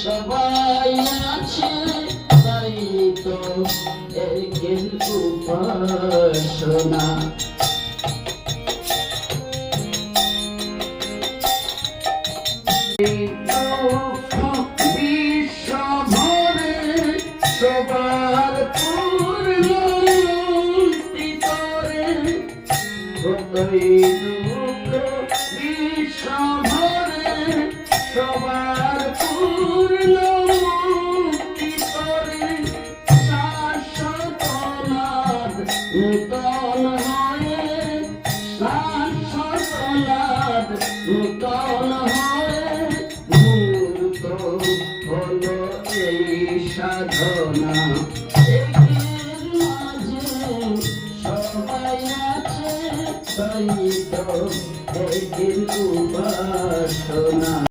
সবাই আছে তাই তো একের উপাসনা বিশ্বভরে সবার পূর্ণতি করে যতই দুঃখ বিশ্বভরে সবার